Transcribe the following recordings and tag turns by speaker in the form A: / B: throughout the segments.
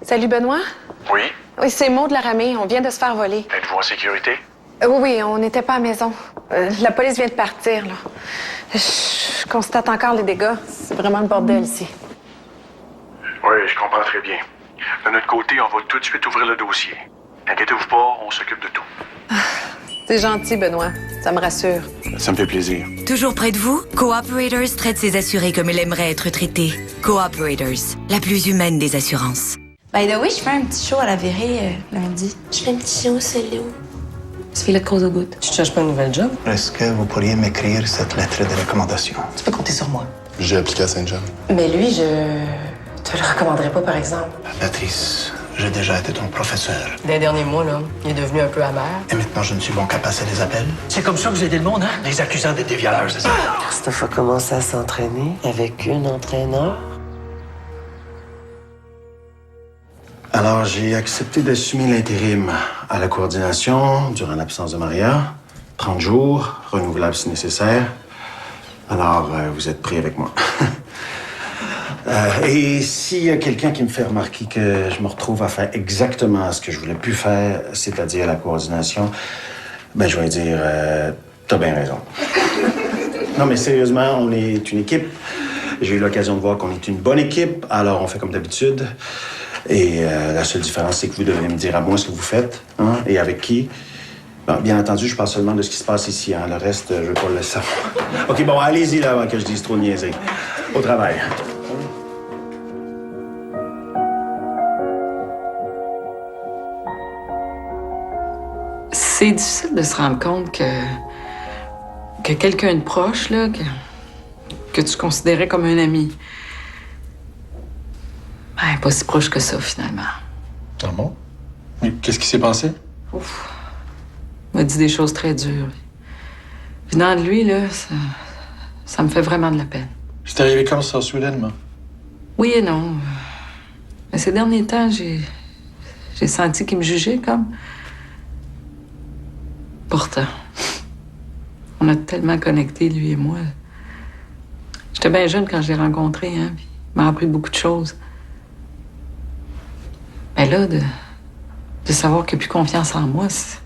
A: Salut, Benoît.
B: Oui?
A: Oui, c'est Maud Laramée. On vient de se faire voler.
B: Êtes-vous en sécurité?
A: Oui, on n'était pas à la maison. La police vient de partir, là. Je constate encore les dégâts. C'est vraiment le bordel ici.
B: Oui, je comprends très bien. De notre côté, on va tout de suite ouvrir le dossier. Inquiétez-vous pas, on s'occupe de tout.
A: C'est gentil, Benoît. Ça me rassure.
B: Ça me fait plaisir.
C: Toujours près de vous, Cooperators traite ses assurés comme il aimerait être traité. Cooperators, la plus humaine des assurances.
D: By the way, je fais un petit show à la Virée lundi. Je fais un petit show solo. Tu fais le cause au goutte.
E: Tu cherches pas un nouvel job?
F: Est-ce que vous pourriez m'écrire cette lettre de recommandation?
E: Tu peux compter sur moi.
G: J'ai appliqué à Saint-Jean.
E: Mais lui, je te le recommanderais pas, par exemple.
F: Patrice, j'ai déjà été ton professeur.
E: Des derniers mois, là, il est devenu un peu amer.
F: Et maintenant, je ne suis bon qu'à passer les appels.
H: C'est comme ça que vous aidez le monde, hein? Les accusants d'être des violeurs, c'est ça?
E: Christophe a commencé à s'entraîner avec une entraîneur.
F: Alors, j'ai accepté d'assumer l'intérim à la coordination durant l'absence de Maria. 30 jours, renouvelable si nécessaire. Alors, vous êtes pris avec moi. Et s'il y a quelqu'un qui me fait remarquer que je me retrouve à faire exactement ce que je voulais plus faire, c'est-à-dire la coordination, ben je vais dire, t'as bien raison. Non, mais sérieusement, on est une équipe. J'ai eu l'occasion de voir qu'on est une bonne équipe, alors on fait comme d'habitude. Et la seule différence, c'est que vous devez me dire à moi ce que vous faites, hein, et avec qui. Bon, bien entendu, je parle seulement de ce qui se passe ici, hein. Le reste, je veux pas le savoir. OK, bon, allez-y là avant que je dise trop de niaiseries. Au travail.
E: C'est difficile de se rendre compte que quelqu'un de proche, là, que tu considérais comme un ami, ben, pas si proche que ça, finalement.
G: Ah bon? Mais qu'est-ce qui s'est passé?
E: Ouf. Il m'a dit des choses très dures. Venant de lui, là, ça me fait vraiment de la peine.
G: C'est arrivé comme ça, soudainement.
E: Oui et non. Mais ces derniers temps, j'ai senti qu'il me jugeait comme. Pourtant, on a tellement connecté, lui et moi. J'étais bien jeune quand je l'ai rencontré, hein, puis il m'a appris beaucoup de choses. Mais là, de savoir qu'il n'a plus confiance en moi, c'est...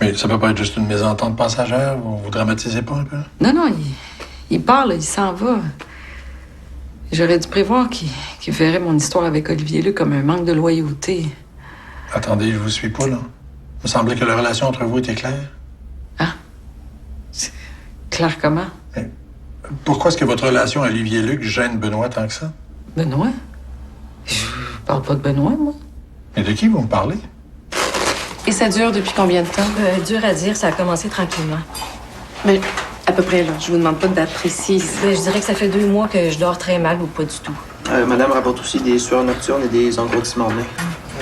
G: Mais ça peut pas être juste une mésentente passagère? Vous dramatisez pas un peu?
E: Non, il parle, il s'en va. J'aurais dû prévoir qu'il verrait mon histoire avec Olivier Luc comme un manque de loyauté.
G: Attendez, je vous suis pas, là. Il me semblait que la relation entre vous était claire.
E: Ah? C'est clair comment?
G: Mais pourquoi est-ce que votre relation à Olivier Luc gêne Benoît tant que ça?
E: Benoît? Je parle pas de Benoît, moi.
G: Mais de qui vous me parlez?
D: Et ça dure depuis combien de temps?
I: Dur à dire, ça a commencé tranquillement.
D: Mais à peu près, là. Je vous demande pas de date précise.
I: Je dirais que ça fait 2 mois que je dors très mal ou pas du tout.
J: Madame rapporte aussi des sueurs nocturnes et des engourdissements de nez.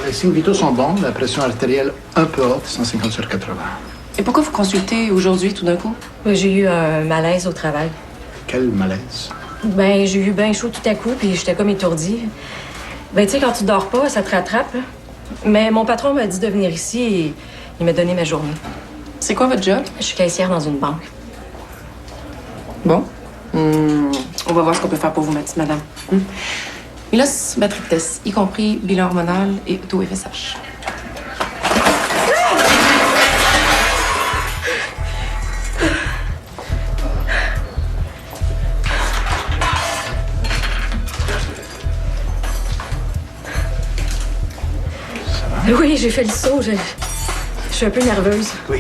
F: Les signes vitaux sont bons. La pression artérielle un peu haute, 150/80.
D: Et pourquoi vous consultez aujourd'hui tout d'un coup?
I: J'ai eu un malaise au travail.
F: Quel malaise.
I: Ben, j'ai eu bien chaud tout à coup, puis j'étais comme étourdie. Ben, tu sais, quand tu dors pas, ça te rattrape, là. Mais mon patron m'a dit de venir ici et il m'a donné ma journée.
D: C'est quoi votre job?
I: Je suis caissière dans une banque.
D: Bon. On va voir ce qu'on peut faire pour vous, ma petite madame. Milos, batterie de test, y compris bilan hormonal et auto-FSH.
I: Oui, j'ai fait le saut. Je suis un peu nerveuse.
F: Oui.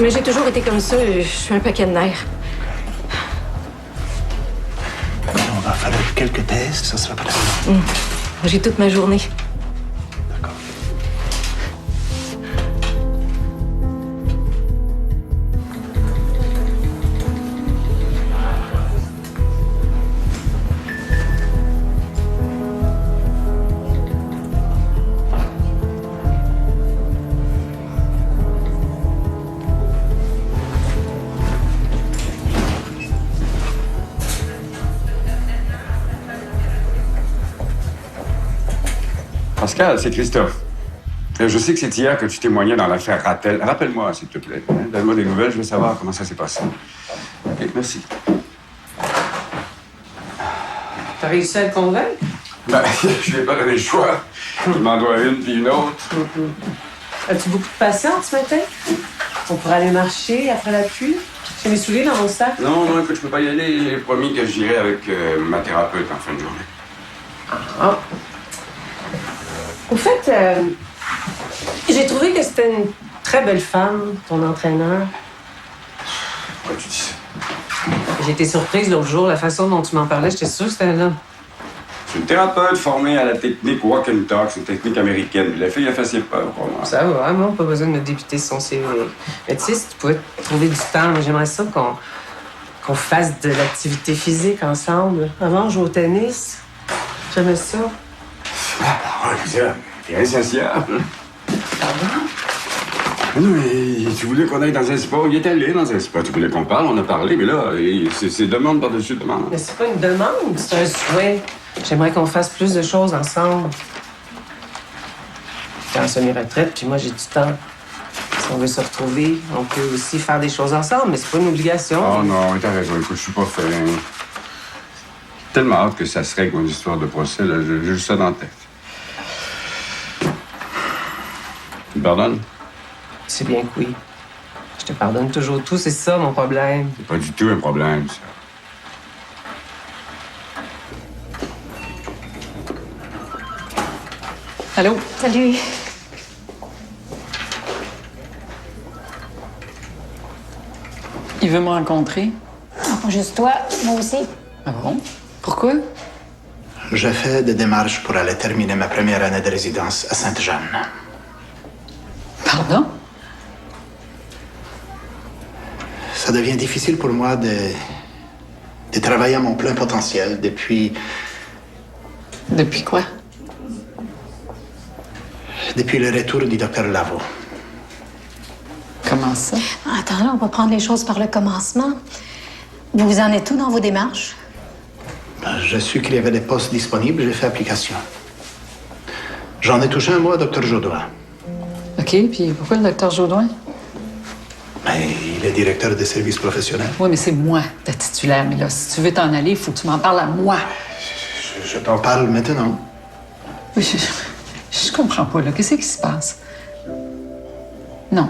I: Mais j'ai toujours été comme ça. Je suis un paquet de nerfs.
F: On va faire quelques tests, ça sera pas très long.
I: J'ai toute ma journée.
F: D'accord.
K: Pascal, c'est Christophe. Je sais que c'est hier que tu témoignais dans l'affaire Rattel. Rappelle-moi, s'il te plaît. Hein? Donne-moi des nouvelles, je veux savoir comment ça s'est passé. OK, merci.
E: T'as réussi à le convaincre?
K: Ben, je lui ai pas donné le choix. Il m'en doit une puis une autre.
L: As-tu beaucoup de patience ce matin? On pourrait aller marcher après la pluie? J'ai mes souliers dans mon sac.
K: Non, non, écoute, je peux pas y aller. J'ai promis que j'irai avec ma thérapeute en fin de journée.
L: Ah. Au fait, j'ai trouvé que c'était une très belle femme, ton entraîneur.
K: Pourquoi tu dis ça?
L: J'ai été surprise l'autre jour, la façon dont tu m'en parlais, j'étais sûre que c'était un homme.
K: C'est une thérapeute formée à la technique walk and talk, c'est une technique américaine. La fille a fait ses preuves pour moi.
L: Ça va, non, pas besoin de me débuter son CV. Mais tu sais, si tu pouvais trouver du temps, j'aimerais ça qu'on fasse de l'activité physique ensemble. Avant, on joue au tennis. J'aimais ça.
K: Ah, c'est insatiable.
L: Pardon?
K: Non, mais tu voulais qu'on aille dans un spa. Il est allé dans un spa. Tu voulais qu'on parle, on a parlé, mais là, c'est demande par-dessus demande.
L: Mais c'est pas une demande, c'est un souhait. J'aimerais qu'on fasse plus de choses ensemble. T'es en semi-retraite, puis moi, j'ai du temps. Si on veut se retrouver, on peut aussi faire des choses ensemble, mais c'est pas une obligation.
K: Oh non, t'as raison. Écoute, je suis pas fin. J'ai tellement hâte que ça se règle, mon histoire de procès. Là. J'ai juste ça dans la tête. Tu me pardonnes?
L: C'est bien que oui. Je te pardonne toujours tout, c'est ça mon problème.
K: C'est pas du tout un problème, ça.
E: Allô?
M: Salut.
E: Il veut me rencontrer.
M: Non, pas juste toi, moi aussi.
E: Ah bon? Pourquoi?
H: J'ai fait des démarches pour aller terminer ma première année de résidence à Sainte-Jeanne.
E: Pardon?
H: Ça devient difficile pour moi de travailler à mon plein potentiel depuis...
E: Depuis quoi?
H: Depuis le retour du docteur Lavo.
E: Comment ça?
M: Attends, là, on va prendre les choses par le commencement. Vous en êtes où dans vos démarches?
H: J'ai su qu'il y avait des postes disponibles, j'ai fait application. J'en ai touché un mot à Dr. Jodoin.
E: OK, puis pourquoi le docteur Jodoin?
H: Mais il est directeur des services professionnels.
E: Oui, mais c'est moi, ta titulaire. Mais là, si tu veux t'en aller, il faut que tu m'en parles à moi.
H: Je t'en parle maintenant.
E: Oui, je comprends pas, là. Qu'est-ce qui se passe? Non.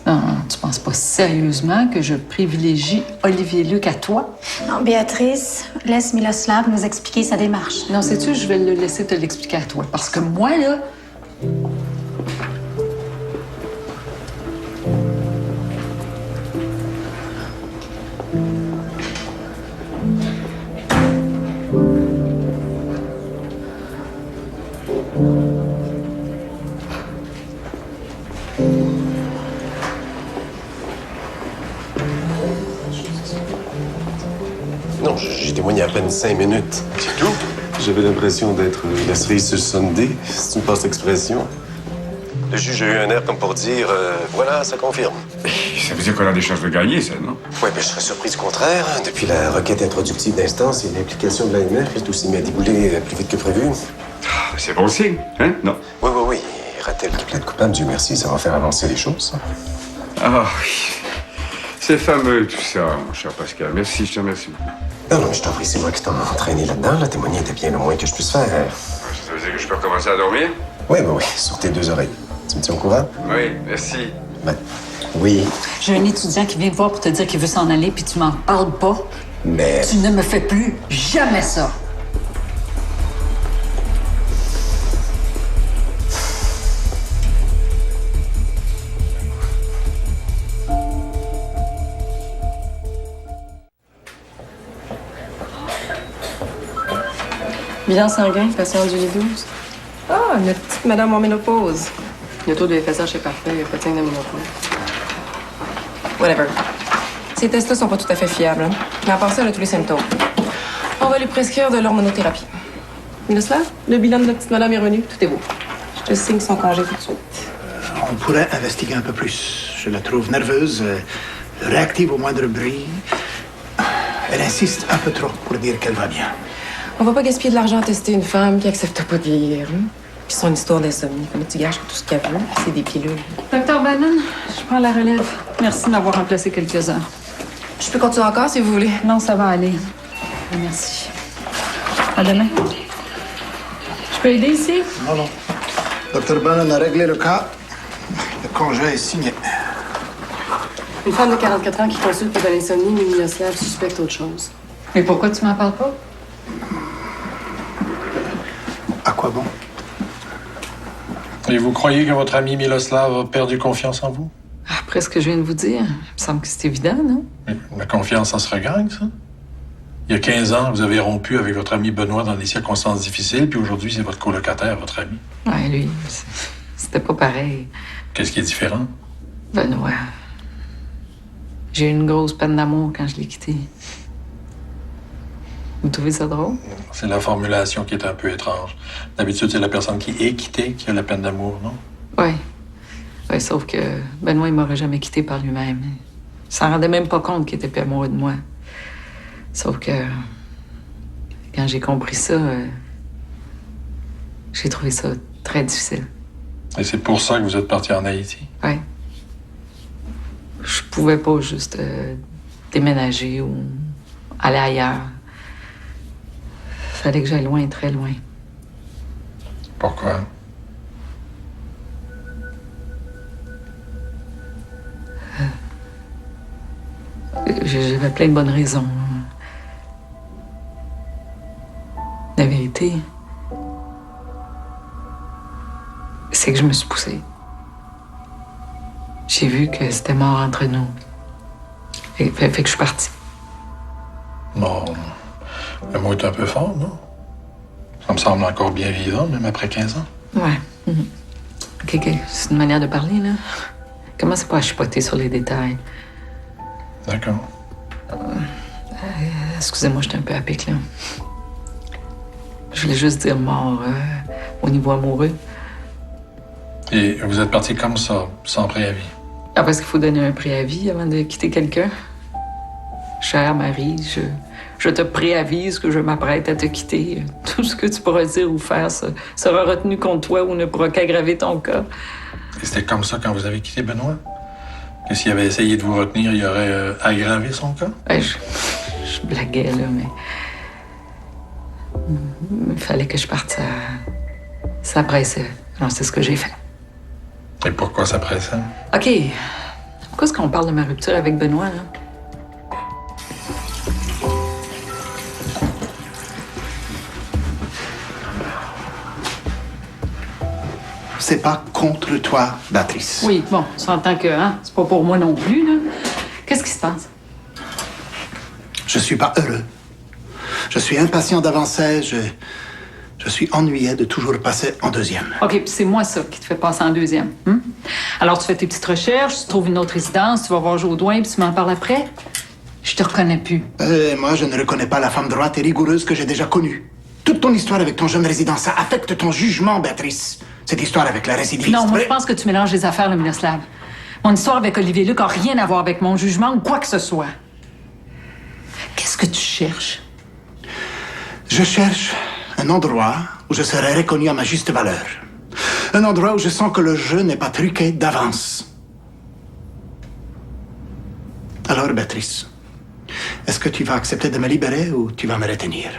E: Non, tu penses pas sérieusement que je privilégie Olivier Luc à toi?
M: Non, Béatrice, laisse Miloslav nous expliquer sa démarche.
E: Non, sais-tu, je vais le laisser te l'expliquer à toi. Parce que moi, là...
N: Non, j'ai témoigné à peine 5 minutes. C'est tout? J'avais l'impression d'être la cerise sur le sundae, si tu me passes l'expression. Le juge a eu un air comme pour dire voilà, ça confirme.
K: Ça veut dire qu'on a des chances de gagner, ça, non?
N: Oui, mais je serais surpris du contraire. Depuis la requête introductive d'instance et l'implication de l'AMF, tout s'est mis à débouler plus vite que prévu.
K: C'est bon signe, hein? Non?
N: Oui, oui, oui. Ratel qui plaide coupable, Dieu merci, ça va faire avancer les choses, ça.
K: Ah oui. C'est fameux, tout ça, mon cher Pascal. Merci, je te remercie.
N: Non, non, mais je t'en prie, c'est moi qui t'en entraîné là-dedans. Là, témoigner était bien le moins que je puisse faire.
K: Ça veut dire que je peux recommencer à dormir?
N: Oui, oui, oui, sur tes 2 oreilles. Tu me tiens au courant?
K: Oui, merci.
N: Ben, oui.
E: J'ai un étudiant qui vient te voir pour te dire qu'il veut s'en aller, puis tu m'en parles pas.
N: Mais...
E: Tu ne me fais plus jamais ça.
D: Bilan sanguin, patient du lit 12. Ah, notre petite madame en ménopause. Le taux de FSH est parfait, il n'y a pas de signe de ménopause. Whatever. Ces tests-là sont pas tout à fait fiables, hein? Mais à part ça, elle a tous les symptômes. On va lui prescrire de l'hormonothérapie. Miloslav, le bilan de la petite madame est revenu, tout est beau. Je te signe son congé tout de suite.
H: On pourrait investiguer un peu plus. Je la trouve nerveuse, réactive au moindre bruit. Elle insiste un peu trop pour dire qu'elle va bien.
D: On va pas gaspiller de l'argent à tester une femme qui accepte pas de vieillir. Hein? Puis son histoire d'insomnie. Comme tu gâches tout ce qu'elle veut, c'est des pilules.
E: Docteur Bannon, je prends la relève. Merci de m'avoir remplacé quelques heures.
D: Je peux continuer encore si vous voulez.
E: Non, ça va aller. Merci. À demain. Je peux aider ici?
H: Non, non. Dr. Bannon a réglé le cas. Le congé est signé.
D: Une femme de 44 ans qui consulte pour de l'insomnie, mais Miroslav suspecte autre chose.
E: Mais pourquoi tu m'en parles pas?
H: À quoi bon?
G: Et vous croyez que votre ami Miloslav a perdu confiance en vous?
E: Après ce que je viens de vous dire, il me semble que c'est évident, non?
G: Mais la confiance, ça se regagne, ça? Il y a 15 ans, vous avez rompu avec votre ami Benoît dans des circonstances difficiles, puis aujourd'hui, c'est votre colocataire, votre ami.
E: Ouais, lui, c'était pas pareil.
G: Qu'est-ce qui est différent?
E: Benoît. J'ai eu une grosse peine d'amour quand je l'ai quitté. Vous trouvez ça drôle?
G: C'est la formulation qui est un peu étrange. D'habitude, c'est la personne qui est quittée qui a la peine d'amour, non?
E: Oui. Oui, sauf que Benoît, il m'aurait jamais quitté par lui-même. Il s'en rendait même pas compte qu'il était plus amoureux de moi. Sauf que quand j'ai compris ça, j'ai trouvé ça très difficile.
G: Et c'est pour ça que vous êtes parti en Haïti?
E: Oui. Je pouvais pas juste déménager ou aller ailleurs. Fallait que j'aille loin, très loin.
G: Pourquoi?
E: J'avais plein de bonnes raisons. La vérité, c'est que je me suis poussée. J'ai vu que c'était mort entre nous. Fait que je suis partie.
G: Bon, le mot est un peu fort, non? Ça me semble encore bien vivant, même après 15 ans.
E: Ouais. Mhm. OK. C'est une manière de parler, là. Commencez pas à chipoter sur les détails.
G: D'accord.
E: Excusez-moi, j'étais un peu à pic, là. Je voulais juste dire mort au niveau amoureux.
G: Et vous êtes parti comme ça, sans préavis?
E: Ah, parce qu'il faut donner un préavis avant de quitter quelqu'un. Chère Marie, je te préavise que je m'apprête à te quitter. Tout ce que tu pourras dire ou faire sera retenu contre toi ou ne pourra qu'aggraver ton cas.
G: Et c'était comme ça quand vous avez quitté Benoît? Que s'il avait essayé de vous retenir, il aurait aggravé son cas?
E: Ouais, je blaguais, là, mais... Il fallait que je parte. Ça pressait. Alors, c'est ce que j'ai fait.
G: Et pourquoi ça pressait?
E: OK. Pourquoi est-ce qu'on parle de ma rupture avec Benoît, là?
H: C'est pas contre toi, Béatrice.
E: Oui, bon, on s'entend que, hein, c'est pas pour moi non plus, là. Qu'est-ce qui se passe?
H: Je suis pas heureux. Je suis impatient d'avancer. Je suis ennuyé de toujours passer en deuxième.
E: OK, puis c'est moi, ça, qui te fait passer en deuxième. Alors, tu fais tes petites recherches, tu trouves une autre résidence, tu vas voir Jodoin, puis tu m'en parles après? Je te reconnais plus.
H: Moi, je ne reconnais pas la femme droite et rigoureuse que j'ai déjà connue. Toute ton histoire avec ton jeune résident, ça affecte ton jugement, Béatrice. Cette histoire avec la récidiviste.
E: Non, moi, je pense que tu mélanges les affaires, le Miroslav. Mon histoire avec Olivier Luc a rien à voir avec mon jugement ou quoi que ce soit. Qu'est-ce que tu cherches?
H: Je cherche un endroit où je serai reconnu à ma juste valeur. Un endroit où je sens que le jeu n'est pas truqué d'avance. Alors, Béatrice, est-ce que tu vas accepter de me libérer ou tu vas me retenir?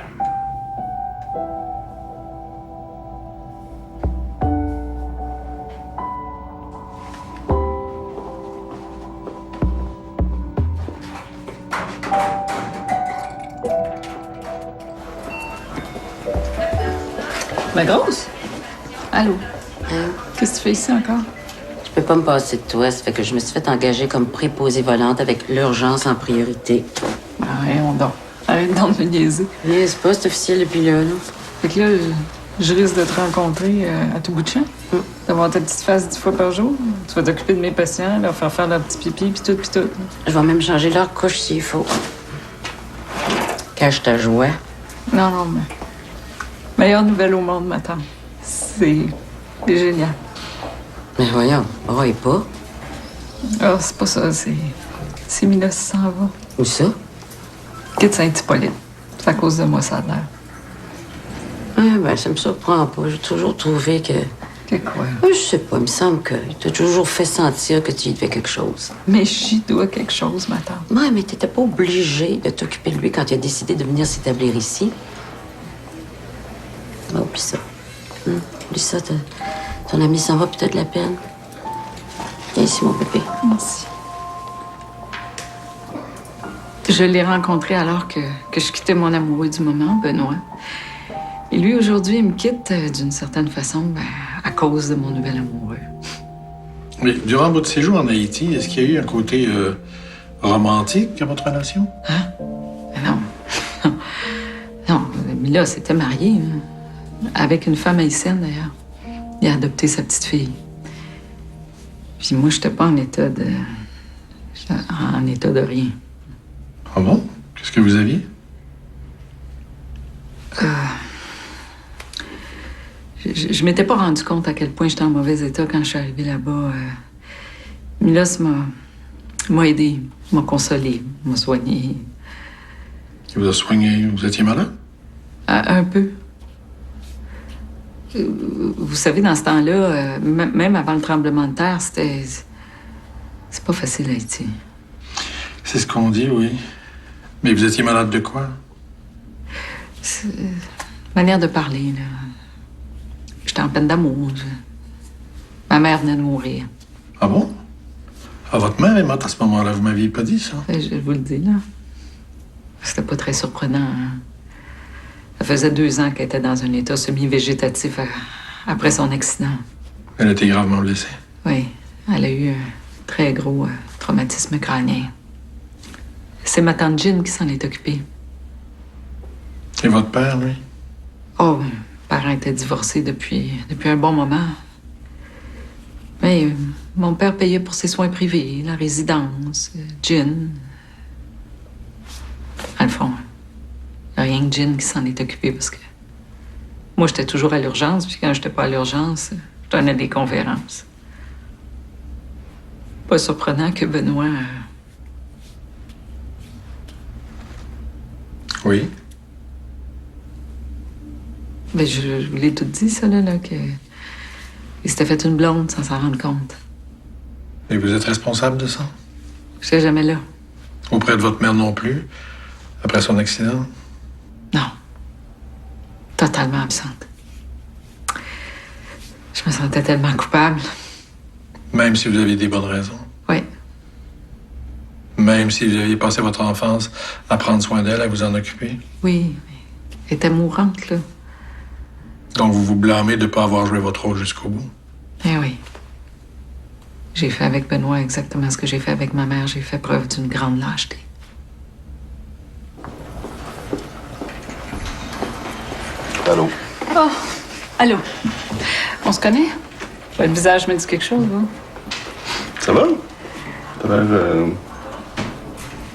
E: Ma grosse? Allô? Qu'est-ce que tu fais ici encore?
O: Je peux pas me passer de toi, ça fait que je me suis fait engager comme préposée volante avec l'urgence en priorité.
E: On dort. Arrête donc de me niaiser.
O: C'est pas, c'est officiel depuis là, là.
E: Fait que là, je risque de te rencontrer à tout bout de champ. D'avoir ta petite face 10 fois par jour. Tu vas t'occuper de mes patients, leur faire leur petit pipi, puis tout, puis tout.
O: Je vais même changer leur couche s'il faut. Cache ta joie.
E: Non, mais... Meilleure nouvelle au monde, ma tante. C'est génial.
O: Mais voyons, et pas.
E: Ah, c'est pas ça, c'est Milos qui s'en va.
O: Où ça?
E: Quitte Saint-Hippolyte. C'est à cause de moi, ça a l'air.
O: Ça me surprend pas. J'ai toujours trouvé que...
E: Que quoi?
O: Je sais pas, il me semble qu'il t'a toujours fait sentir que tu y devais quelque chose.
E: Mais j'y dois quelque chose, ma tante.
O: Ouais, mais t'étais pas obligée de t'occuper de lui quand il a décidé de venir s'établir ici. Oublie ça. Oublie ça, ton ami s'en va, puis t'as de la peine. Viens ici, mon bébé.
E: Merci. Je l'ai rencontré alors que je quittais mon amoureux du moment, Benoît. Et lui, aujourd'hui, il me quitte d'une certaine façon à cause de mon nouvel amoureux.
G: Mais durant votre séjour en Haïti, est-ce qu'il y a eu un côté romantique à votre relation?
E: Hein? Mais non. Non, Mila s'était mariée, hein, avec une femme haïtienne, d'ailleurs. Il a adopté sa petite fille. Puis moi, j'étais pas en état de... J'étais en état de rien.
G: Ah bon? Qu'est-ce que vous aviez?
E: Je m'étais pas rendu compte à quel point j'étais en mauvais état quand je suis arrivée là-bas. Milos m'a aidé, m'a consolé, m'a soigné.
G: Il vous a soigné? Vous étiez malade?
E: Un peu. Vous savez, dans ce temps-là, même avant le tremblement de terre, c'est pas facile, Haïti.
G: C'est ce qu'on dit, oui. Mais vous étiez malade de quoi?
E: Manière de parler, là. J'étais en peine d'amour. Ma mère venait de mourir.
G: Ah bon? Ah, votre mère est morte à ce moment-là. Vous m'aviez pas dit ça?
E: Je vous le dis, là. C'était pas très surprenant. Hein? Ça faisait 2 ans qu'elle était dans un état semi-végétatif après son accident.
G: Elle a été gravement blessée.
E: Oui. Elle a eu un très gros traumatisme crânien. C'est ma tante Jean qui s'en est occupée.
G: Et votre père, lui?
E: Oh, mes parents étaient divorcés depuis un bon moment. Mais mon père payait pour ses soins privés, la résidence, Jean. À le fond, il n'y a rien que Jean qui s'en est occupé parce que moi, j'étais toujours à l'urgence, puis quand j'étais pas à l'urgence, je donnais des conférences. Pas surprenant que Benoît...
G: Oui.
E: Ben, je vous l'ai tout dit, ça, là, que... Il s'était fait une blonde sans s'en rendre compte.
G: Et vous êtes responsable de ça?
E: Je n'étais jamais là.
G: Auprès de votre mère non plus? Après son accident?
E: Non. Totalement absente. Je me sentais tellement coupable.
G: Même si vous aviez des bonnes raisons?
E: Oui.
G: Même si vous aviez passé votre enfance à prendre soin d'elle, à vous en occuper?
E: Oui, mais elle était mourante, là.
G: Donc vous vous blâmez de ne pas avoir joué votre rôle jusqu'au bout?
E: Eh oui. J'ai fait avec Benoît exactement ce que j'ai fait avec ma mère. J'ai fait preuve d'une grande lâcheté.
N: Allô?
E: Oh, allô. On se connaît? Votre visage me dit quelque chose, hein?
N: Ça va?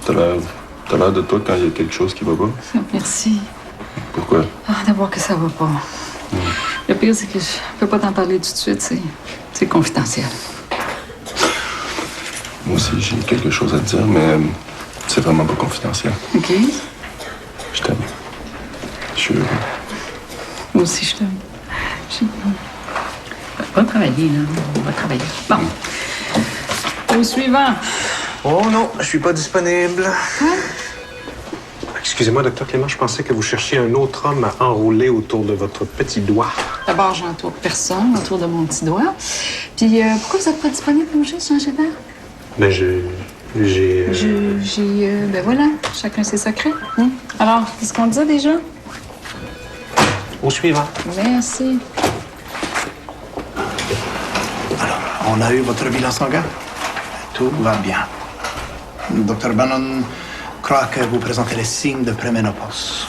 N: T'as l'air de toi quand il y a quelque chose qui va pas.
E: Merci.
N: Pourquoi?
E: Ah, d'abord que ça va pas. Le pire, c'est que je peux pas t'en parler tout de suite. C'est confidentiel.
N: Moi aussi, j'ai quelque chose à te dire, mais c'est vraiment pas confidentiel.
E: OK?
N: Je t'aime. Je suis heureux.
E: Moi aussi, je t'aime. On va travailler, là. On va travailler. Bon. Au suivant.
H: Oh non, je suis pas disponible.
E: Quoi?
P: Excusez-moi, docteur Clément, je pensais que vous cherchiez un autre homme à enrouler autour de votre petit doigt.
E: D'abord, j'entoure personne autour de mon petit doigt. Puis, pourquoi vous n'êtes pas disponible pour juste changer d'air?
P: Ben,
E: ben voilà, chacun ses secrets. Hein? Alors, qu'est-ce qu'on disait déjà?
P: Au suivant.
E: Merci.
H: Alors, on a eu votre bilan sanguin. Tout va bien. Dr. Bannon croit que vous présentez les signes de préménopause.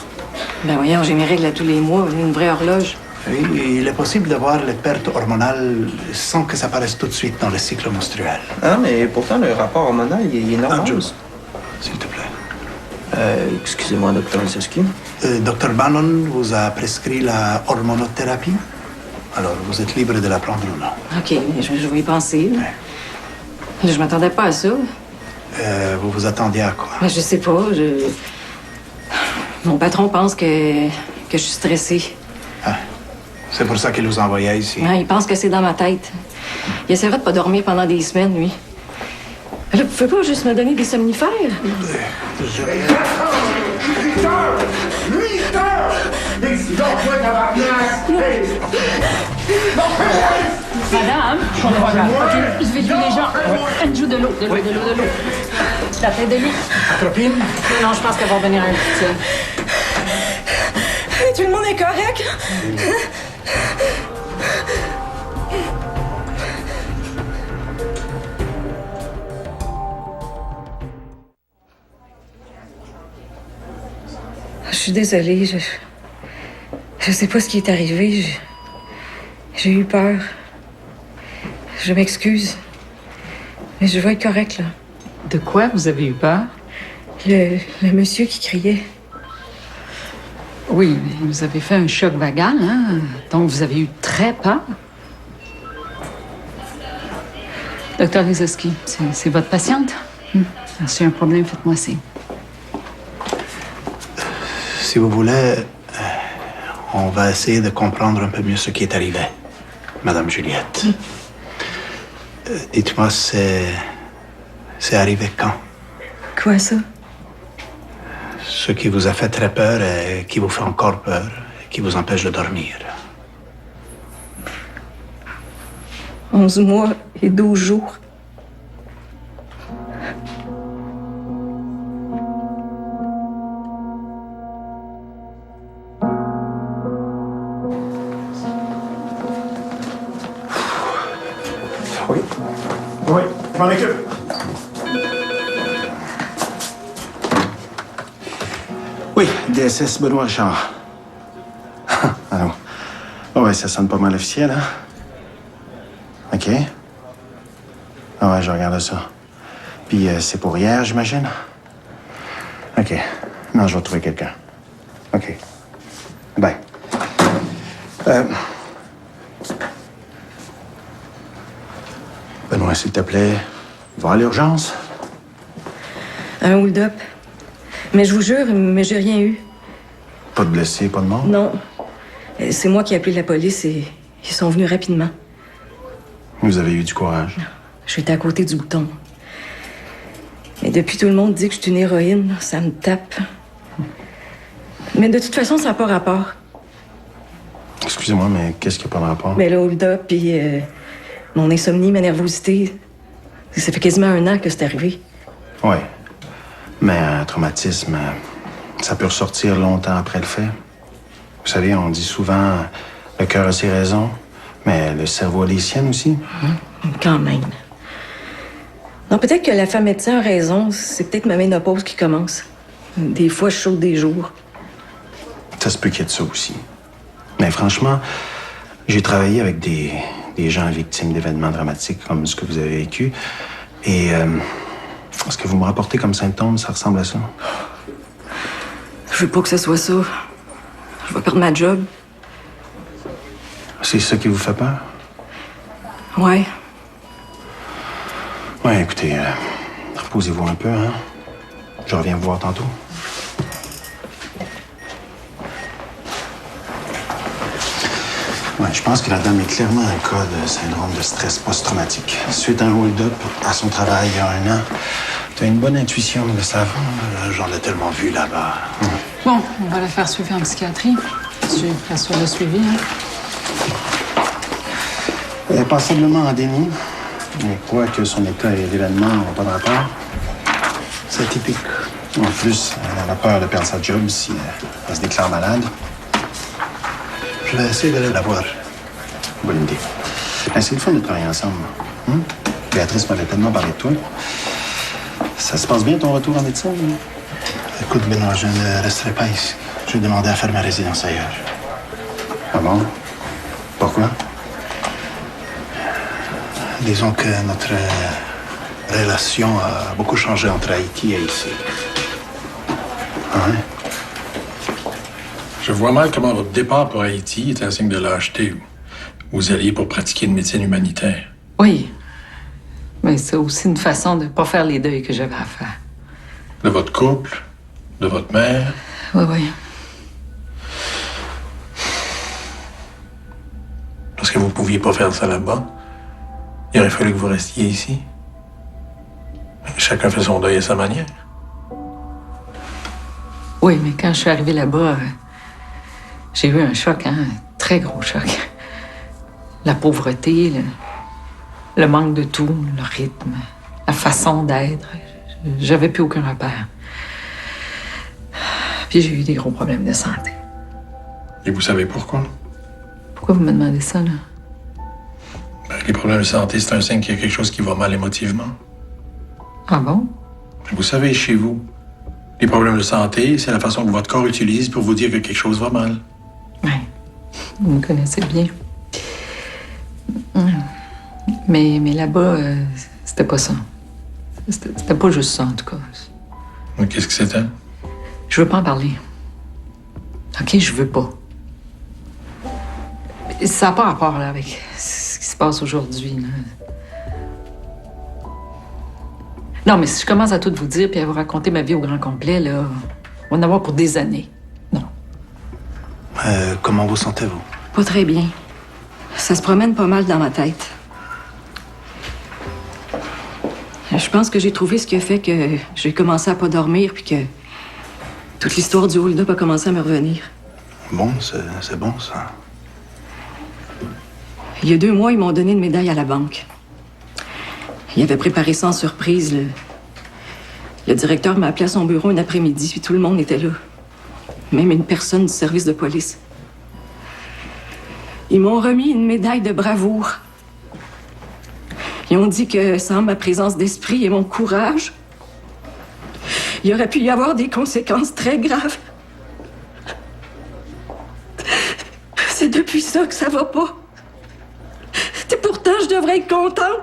I: Ben voyons, j'ai mes règles à tous les mois, une vraie horloge.
H: Oui, il est possible d'avoir les pertes hormonales sans que ça paraisse tout de suite dans le cycle menstruel.
J: Ah, mais pourtant, le rapport hormonal, il est normal.
H: Jules, s'il te plaît.
J: Excusez-moi, docteur Leseski.
H: Dr. Bannon vous a prescrit la hormonothérapie. Alors, vous êtes libre de la prendre ou non.
I: OK, mais je vais y penser. Je m'attendais pas à ça.
H: Vous vous attendiez à quoi?
I: Ben, je sais pas. Mon patron pense que je suis stressée.
H: Ah, c'est pour ça qu'il vous envoyait ici.
I: Ouais, il pense que c'est dans ma tête. Il essaierait de pas dormir pendant des semaines, lui. Là, vous pouvez pas juste me donner des somnifères?
Q: 8 heures! 8 heures!
H: Dixie, lâche-moi, tabarnak! Hey!
Q: Madame, je comprends pas. OK, je vais jouer les gens. Une joue de l'eau, de l'eau. La tête de l'eau.
H: Atropine?
Q: Non, je pense qu'elle va revenir à un petit.
I: Tout le monde est correct? Je suis désolée. Je sais pas ce qui est arrivé. J'ai eu peur. Je m'excuse. Mais je vais être correcte, là.
E: De quoi vous avez eu peur?
I: Le monsieur qui criait.
E: Oui, mais vous avez fait un choc vagal, hein? Donc vous avez eu très peur. Docteur Lezoski, c'est votre patiente? Si y a un problème, faites-moi signe.
H: Si vous voulez, on va essayer de comprendre un peu mieux ce qui est arrivé, Madame Juliette. Dites-moi, c'est arrivé quand?
I: Quoi, ça?
H: Ce qui vous a fait très peur et qui vous fait encore peur, et qui vous empêche de dormir.
I: 11 mois et 12 jours.
F: Oui. Oui, je m'en occupe. Oui, DSS Benoît Richard. Allô. Oh ouais, ça sonne pas mal officiel, hein? OK. Ah ouais, je regarde ça. Puis c'est pour hier, j'imagine? OK. Non, je vais trouver quelqu'un. OK. Bye. Benoît, s'il te plaît, va à l'urgence.
I: Un hold-up. Mais je vous jure, mais j'ai rien eu.
F: Pas de blessés, pas de mort?
I: Non. C'est moi qui ai appelé la police et ils sont venus rapidement.
F: Vous avez eu du courage.
I: J'étais à côté du bouton. Mais depuis, tout le monde dit que je suis une héroïne. Ça me tape. Mais de toute façon, ça n'a pas rapport.
F: Excusez-moi, mais qu'est-ce qui n'a pas de rapport?
I: Mais le hold-up, puis mon insomnie, ma nervosité, ça fait quasiment 1 an que c'est arrivé.
F: Oui. Mais un traumatisme, ça peut ressortir longtemps après le fait. Vous savez, on dit souvent le cœur a ses raisons, mais le cerveau a les siennes aussi.
I: Quand même. Non, peut-être que la femme médecin a raison. C'est peut-être ma ménopause qui commence. Des fois, je saute des jours.
F: Ça se peut qu'il y ait de ça aussi. Mais franchement, j'ai travaillé avec des gens victimes d'événements dramatiques comme ce que vous avez vécu. Et ce que vous me rapportez comme symptômes, ça ressemble à ça.
I: Je veux pas que ce soit ça. Je vais perdre ma job.
F: C'est ça qui vous fait peur?
I: Ouais.
F: Ouais, écoutez, reposez-vous un peu, hein? Je reviens vous voir tantôt. Ouais, je pense que la dame est clairement un cas de syndrome de stress post-traumatique. Suite à un hold-up à son travail il y a 1 an. T'as une bonne intuition, le savent.
H: J'en ai tellement vu là-bas.
E: Bon, on va la faire suivre en psychiatrie. Tu assures le suivi, hein?
F: Elle est passablement en déni. Mais quoi que son état et l'événement n'ont pas de rapport.
H: C'est typique.
F: En plus, elle a peur de perdre sa job si elle se déclare malade.
H: Je vais essayer d'aller la voir.
F: Bonne idée. C'est le fun de travailler ensemble. Béatrice m'avait tellement parlé de toi. Ça se passe bien ton retour en médecine?
H: Écoute, Benoît, je ne resterai pas ici. J'ai demandé à faire ma résidence ailleurs.
F: Ah bon? Pourquoi?
H: Disons que notre relation a beaucoup changé entre Haïti et ici.
F: Ah ouais?
G: Je vois mal comment votre départ pour Haïti est un signe de lâcheté. Vous alliez pour pratiquer une médecine humanitaire.
E: Oui. Mais c'est aussi une façon de ne pas faire les deuils que j'avais à faire.
G: De votre couple, de votre mère.
E: Oui, oui.
G: Parce que vous ne pouviez pas faire ça là-bas. Il aurait fallu que vous restiez ici. Chacun fait son deuil à sa manière.
E: Oui, mais quand je suis arrivée là-bas, J'ai eu un choc, un très gros choc. La pauvreté, le manque de tout, le rythme, la façon d'être. J'avais plus aucun repère. Puis j'ai eu des gros problèmes de santé.
G: Et vous savez pourquoi?
E: Pourquoi vous me demandez ça, là?
G: Ben, les problèmes de santé, c'est un signe qu'il y a quelque chose qui va mal émotivement.
E: Ah bon?
G: Vous savez, chez vous, les problèmes de santé, c'est la façon que votre corps utilise pour vous dire que quelque chose va mal.
E: Oui, vous me connaissez bien. Mais là-bas, c'était pas ça. C'était pas juste ça, en tout cas.
G: Mais qu'est-ce que c'était?
E: Je veux pas en parler. OK, je veux pas. Ça n'a pas rapport là, avec ce qui se passe aujourd'hui. Non, mais si je commence à tout vous dire puis à vous raconter ma vie au grand complet, là, on va en avoir pour des années. Non.
H: Comment vous sentez-vous?
I: Pas très bien. Ça se promène pas mal dans ma tête. Je pense que j'ai trouvé ce qui a fait que j'ai commencé à pas dormir puis que toute l'histoire du hold-up a commencé à me revenir.
H: Bon, c'est bon, ça.
I: Il y a 2 mois, ils m'ont donné une médaille à la banque. Ils avaient préparé ça en surprise. Le directeur m'a appelé à son bureau un après-midi, puis tout le monde était là. Même une personne du service de police. Ils m'ont remis une médaille de bravoure. Ils ont dit que sans ma présence d'esprit et mon courage, il aurait pu y avoir des conséquences très graves. C'est depuis ça que ça va pas. Et pourtant, je devrais être contente.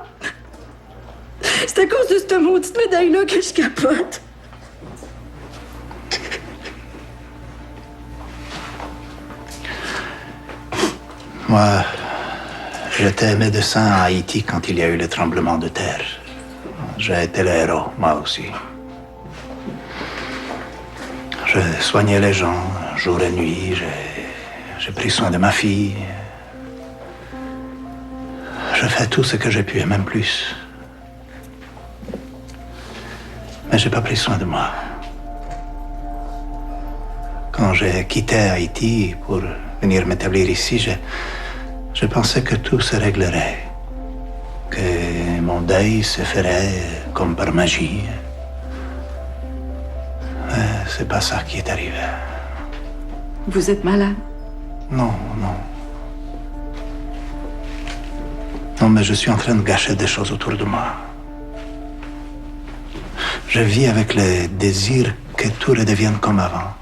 I: C'est à cause de cette maudite médaille-là que je capote.
H: Moi, j'étais médecin à Haïti quand il y a eu le tremblement de terre. J'ai été le héros, moi aussi. Je soignais les gens jour et nuit. J'ai pris soin de ma fille. Je fais tout ce que j'ai pu et même plus. Mais j'ai pas pris soin de moi. Quand j'ai quitté Haïti pour venir m'établir ici, je pensais que tout se réglerait. Que mon deuil se ferait comme par magie. Mais c'est pas ça qui est arrivé.
I: Vous êtes malade?
H: Non, non. Non, mais je suis en train de gâcher des choses autour de moi. Je vis avec le désir que tout redevienne comme avant.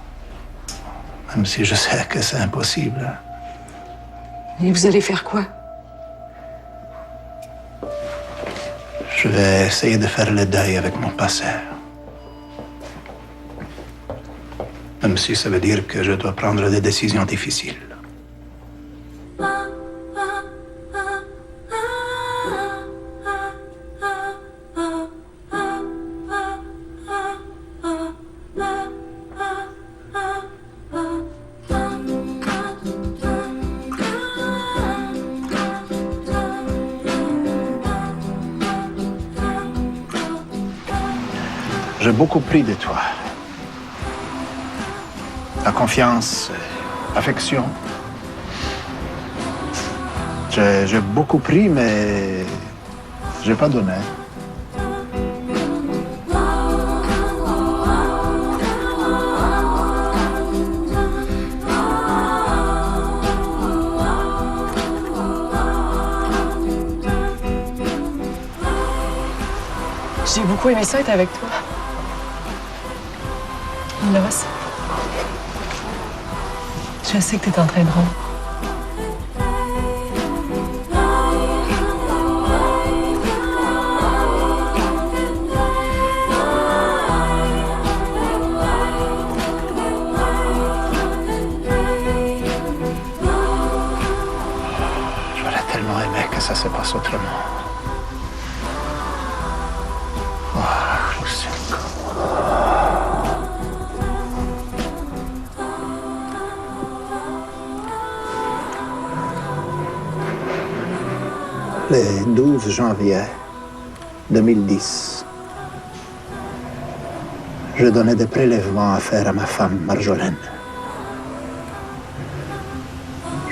H: Même si je sais que c'est impossible.
I: Et vous allez faire quoi?
H: Je vais essayer de faire le deuil avec mon passé. Même si ça veut dire que je dois prendre des décisions difficiles. J'ai beaucoup pris de toi. La confiance, l'affection. J'ai beaucoup pris, mais j'ai pas donné.
D: J'ai beaucoup aimé ça être avec toi. Lois. Je sais que t'es en train de rendre.
H: J'aurais tellement aimé que ça se passe autrement. Le 12 janvier 2010, je donnais des prélèvements à faire à ma femme Marjolaine.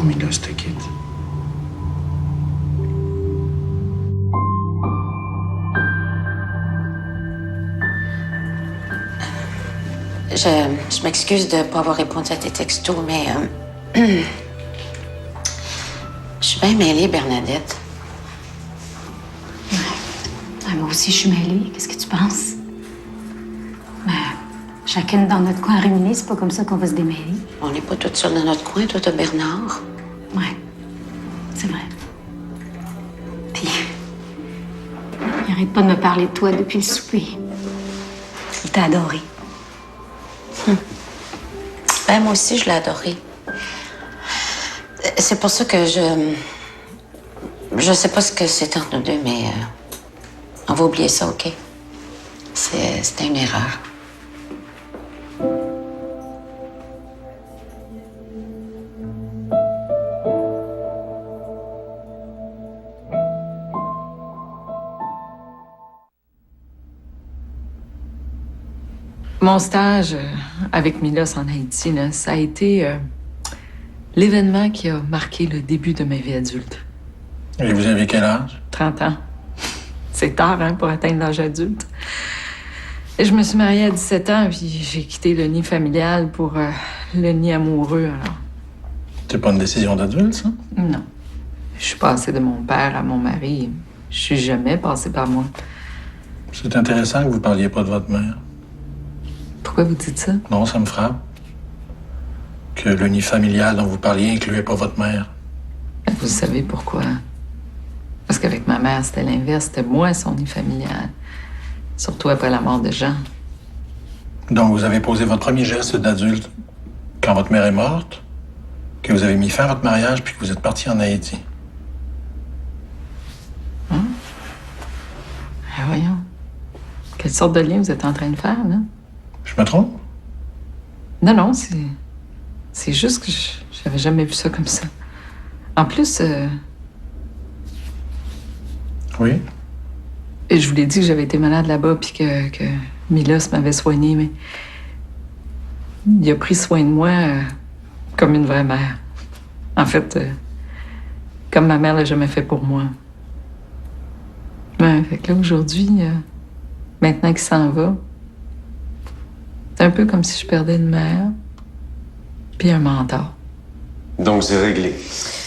F: ton Milos te quitte.
O: Je m'excuse de ne pas avoir répondu à tes textos, mais je suis bien mêlée, Bernadette.
M: Ah, moi aussi, je suis mêlée. Qu'est-ce que tu penses? Mais chacune dans notre coin à ruminer, c'est pas comme ça qu'on va se démêler.
O: On n'est pas toutes seules dans notre coin, toi, t'as Bernard.
M: Ouais, c'est vrai. Puis, il arrête pas de me parler de toi depuis le souper. Il t'a adoré.
O: Ben, moi aussi, je l'ai adoré. C'est pour ça que je sais pas ce que c'est entre nous deux, mais on va oublier ça, OK? C'était une erreur.
E: Mon stage avec Milos en Haïti, là, ça a été l'événement qui a marqué le début de ma vie adulte.
G: Et vous avez quel âge?
E: 30 ans. C'est tard, hein, pour atteindre l'âge adulte. Et je me suis mariée à 17 ans, puis j'ai quitté le nid familial pour le nid amoureux, alors.
G: C'est pas une décision d'adulte, ça?
E: Non. Je suis passée de mon père à mon mari. Je suis jamais passée par moi.
G: C'est intéressant que vous parliez pas de votre mère.
E: Pourquoi vous dites ça?
G: Non, ça me frappe. Que le nid familial dont vous parliez incluait pas votre mère.
E: Vous savez pourquoi? Parce qu'avec ma mère, c'était l'inverse. C'était moi, son nid familial. Surtout après la mort de Jean.
G: Donc, vous avez posé votre premier geste d'adulte quand votre mère est morte, que vous avez mis fin à votre mariage, puis que vous êtes parti en Haïti.
E: Hein? Ah, voyons. Quelle sorte de lien vous êtes en train de faire, là?
G: Je me trompe?
E: Non, c'est juste que j'avais jamais vu ça comme ça. En plus,
G: Oui?
E: et je vous l'ai dit que j'avais été malade là-bas puis que Milos m'avait soignée, mais il a pris soin de moi comme une vraie mère. En fait, comme ma mère l'a jamais fait pour moi. Ouais, fait que là, aujourd'hui, maintenant qu'il s'en va, c'est un peu comme si je perdais une mère puis un mentor.
N: Donc, c'est réglé.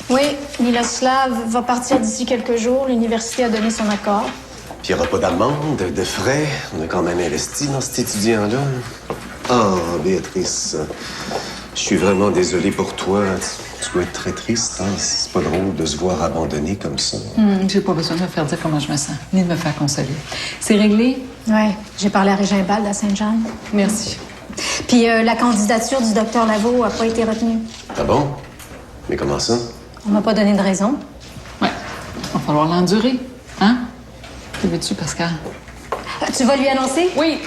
M: Oui, Miloslav va partir d'ici quelques jours. L'université a donné son accord.
N: Puis il n'y aura pas d'amende, de frais. On a quand même investi dans cet étudiant-là. Ah, Béatrice, je suis vraiment désolé pour toi. Tu dois être très triste, hein? C'est pas drôle de se voir abandonné comme ça.
E: J'ai pas besoin de me faire dire comment je me sens, ni de me faire consoler. C'est réglé?
M: Oui, j'ai parlé à Régimbald à Sainte-Jeanne.
E: Merci.
M: Puis la candidature du docteur Lavaux n'a pas été retenue.
N: Ah bon? Mais comment ça?
M: On m'a pas donné de raison.
E: Ouais, va falloir l'endurer, hein? Que veux-tu, Pascal?
M: Tu vas lui annoncer?
E: Oui.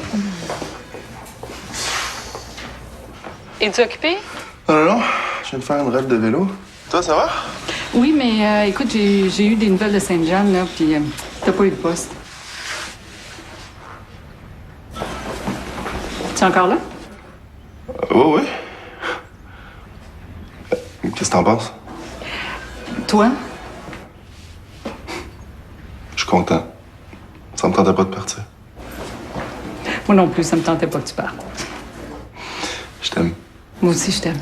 E: Es-tu occupé?
R: Non, je viens de faire une raide de vélo. Toi, ça va?
Q: Oui, mais écoute, j'ai eu des nouvelles de Sainte-Jeanne, là, puis t'as pas eu de poste. Tu es encore là?
R: Oui. Qu'est-ce que t'en penses?
Q: Toi?
R: Je suis content. Ça me tentait pas de partir.
Q: Moi non plus, ça me tentait pas que tu partes.
R: Je t'aime.
Q: Moi aussi, je t'aime.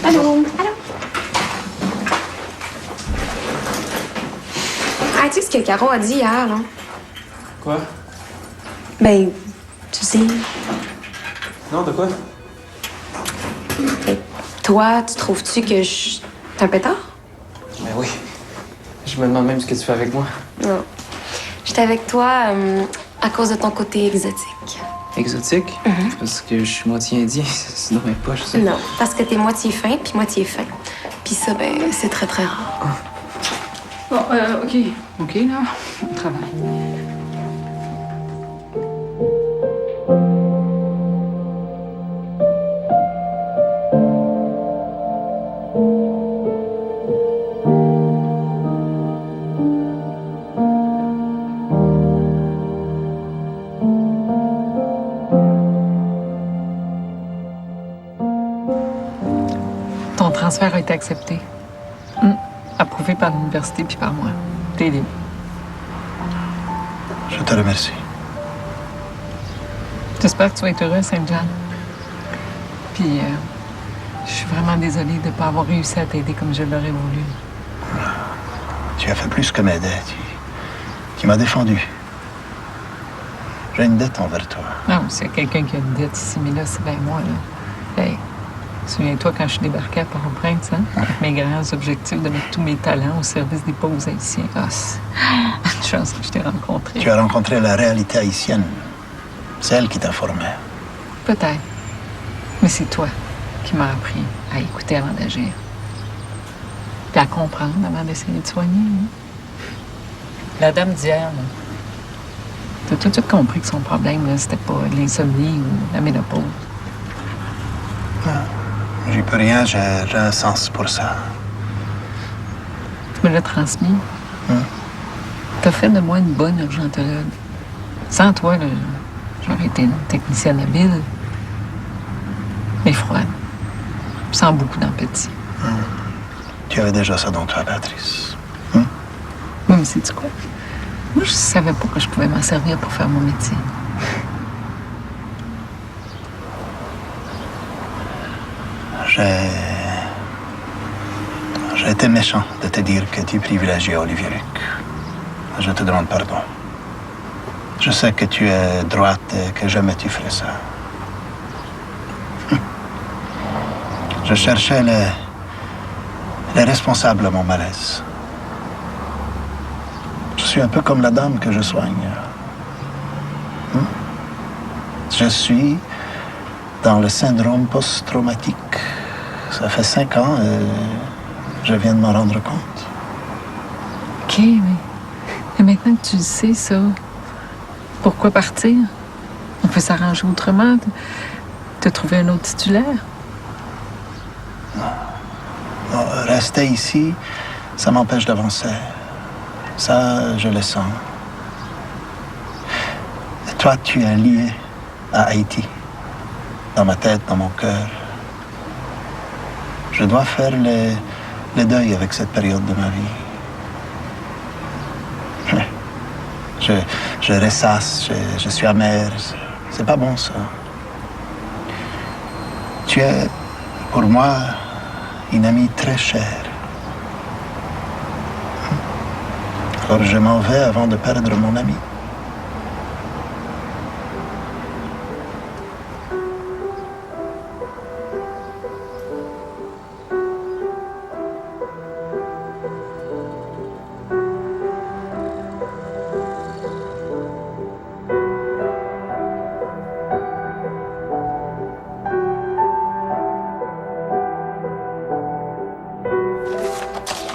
S: Allô? Ah, tu sais ce que Caro a dit hier, là?
J: Quoi?
S: Ben, tu sais,
J: Non, de quoi?
S: toi, tu trouves-tu que je suis un pétard?
J: Ben oui. Je me demande même ce que tu fais avec moi.
S: Non. J'étais avec toi à cause de ton côté exotique.
J: Exotique? Parce que je suis moitié indien. C'est dans mes poches, ça.
S: Non, parce que t'es moitié fin puis moitié fin. Puis ça, ben, c'est très, très rare.
Q: Bon, OK. OK, là, on travaille.
E: transfert a été accepté. Approuvé par l'université puis par moi. T'es libre.
H: Je te remercie.
E: J'espère que tu vas être heureux à Sainte-Jeanne. Puis, je suis vraiment désolée de ne pas avoir réussi à t'aider comme je l'aurais voulu.
H: Tu as fait plus que m'aider. Tu m'as défendu. J'ai une dette envers toi.
E: Non, s'il y a quelqu'un qui a une dette ici, mais là, c'est bien moi, là. Hey, souviens-toi quand je suis débarquée à Port-au-Prince, hein? Avec mes grands objectifs de mettre tous mes talents au service des pauvres haïtiens. Ah, une chance que je t'ai rencontré.
H: Tu as rencontré la réalité haïtienne. Celle qui t'a formé.
E: Peut-être. Mais c'est toi qui m'as appris à écouter avant d'agir. Puis à comprendre avant d'essayer de soigner. Hein? La dame d'hier, là. T'as tout de suite compris que son problème, là, c'était pas l'insomnie ou la ménopause.
H: J'y peux rien, j'ai un sens pour ça.
E: Tu me l'as transmis. T'as fait de moi une bonne urgentologue. Sans toi, là, j'aurais été une technicienne habile, mais froide, sans beaucoup d'empathie.
H: Tu avais déjà ça dans toi, Patrice.
E: Oui, mais sais-tu quoi? Moi, je savais pas que je pouvais m'en servir pour faire mon métier.
H: J'ai été méchant de te dire que tu privilégiais Olivier Luc. Je te demande pardon. Je sais que tu es droite et que jamais tu ferais ça. Je cherchais les responsables de mon malaise. Je suis un peu comme la dame que je soigne. Je suis dans le syndrome post-traumatique. Ça fait 5 ans et je viens de m'en rendre compte.
E: OK, mais maintenant que tu le sais, ça, pourquoi partir? On peut s'arranger autrement, te trouver un autre titulaire.
H: Non, rester ici, ça m'empêche d'avancer. Ça, je le sens. Et toi, tu es lié à Haïti. Dans ma tête, dans mon cœur. Je dois faire le deuil avec cette période de ma vie. Je ressasse, je suis amer. C'est pas bon, ça. Tu es, pour moi, une amie très chère. Alors je m'en vais avant de perdre mon ami.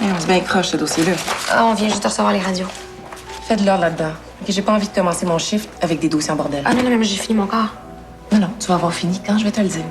D: On se bien croche, ce dossier-là.
S: Ah, on vient juste de recevoir les radios.
D: Fais de l'ordre là-dedans. Ok, j'ai pas envie de commencer mon shift avec des dossiers en bordel.
S: Ah non, mais j'ai fini mon corps.
D: Non, tu vas avoir fini quand je vais te le dire.